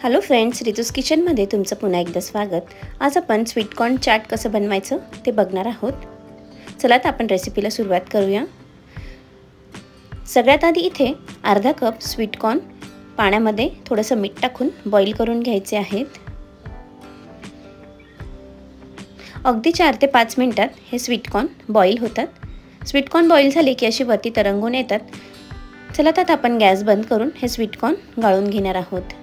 Hello friends, रितूस किचनमध्ये तुमचं पुन्हा एकदा स्वागत। आज आपण स्वीट कॉर्न चाट कसं बनवायचं ते बघणार आहोत। चला तर आपण रेसिपीला सुरुवात करूया। सगळ्यात आधी इथे अर्धा कप स्वीट कॉर्न पाण्यामध्ये थोडंसं मीठ टाकून बॉईल करून घ्यायचे आहेत। अगदी 4 ते 5 मिनिटात हे स्वीट कॉर्न बॉईल होतात। स्वीट कॉर्न बॉईल झाले की अशी वरती तरंगून येतात। चला तर आपण गॅस बंद करून हे स्वीट कॉर्न गाळून घेणार आहोत।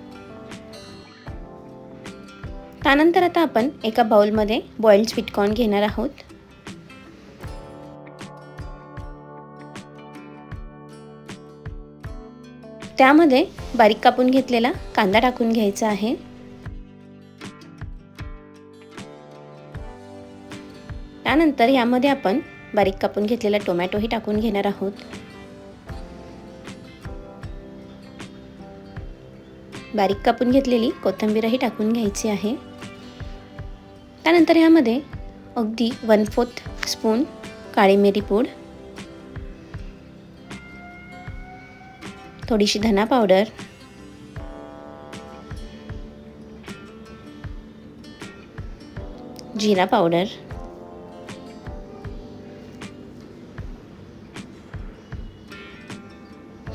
त्यानंतर आता आपण एका बाउलमध्ये बॉइल्ड स्वीट कॉर्न घेणार आहोत। त्यामध्ये बारीक कापून घेतलेला कांदा टाकून घ्यायचा आहे। त्यानंतर यामध्ये आपण बारीक कापून घेतलेला टोमॅटोही टाकून घेणार आहोत। बारीक कापून घेतलेली कोथिंबीरही टाकून घ्यायची आहे। त्यानंतर यामध्ये अगदी 1/4 स्पून काळी मिरी पूड, थोडीशी धना पावडर, जीरा पावडर,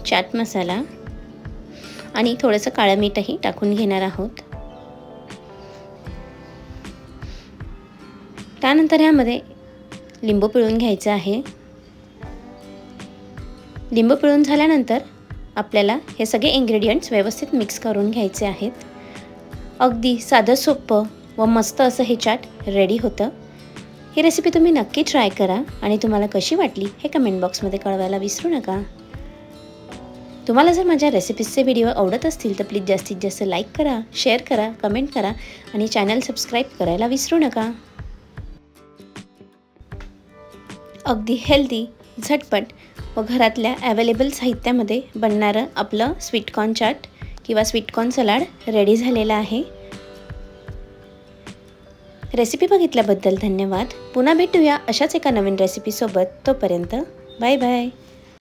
चाट मसाला आणि थोडंसं काळं मीठही टाकून घेणार आहोत। त्यानंतर यामध्ये लिंबू पिळून घ्यायचं आहे। लिंबू पिळून झाल्यानंतर आपल्याला हे सगळे इन्ग्रेडियंट्स व्यवस्थित मिक्स करून घ्यायचे आहेत। अगदी साधं सोपं व मस्त असं हे चाट रेडी होतं। ही रेसिपी तुम्ही नक्की ट्राय करा आणि तुम्हाला कशी वाटली हे कमेंट बॉक्समध्ये कळवायला विसरू नका। तुम्हाला जर माझ्या रेसिपीजचे व्हिडिओ आवडत असतील तर प्लीज जास्तीत जास्त लाईक करा, शेअर करा, कमेंट करा आणि चॅनल सबस्क्राईब करायला विसरू नका। अगदी हेल्दी, झटपट व घरातल्या अवेलेबल साहित्यामध्ये बनणारं आपलं स्वीट कॉर्न चाट किंवा स्वीट कॉर्न सलाड रेडी झालेला आहे। रेसिपी बघितल्याबद्दल धन्यवाद। पुन्हा भेटूया अशाच एका नवीन रेसिपीसोबत। तोपर्यंत बाय बाय।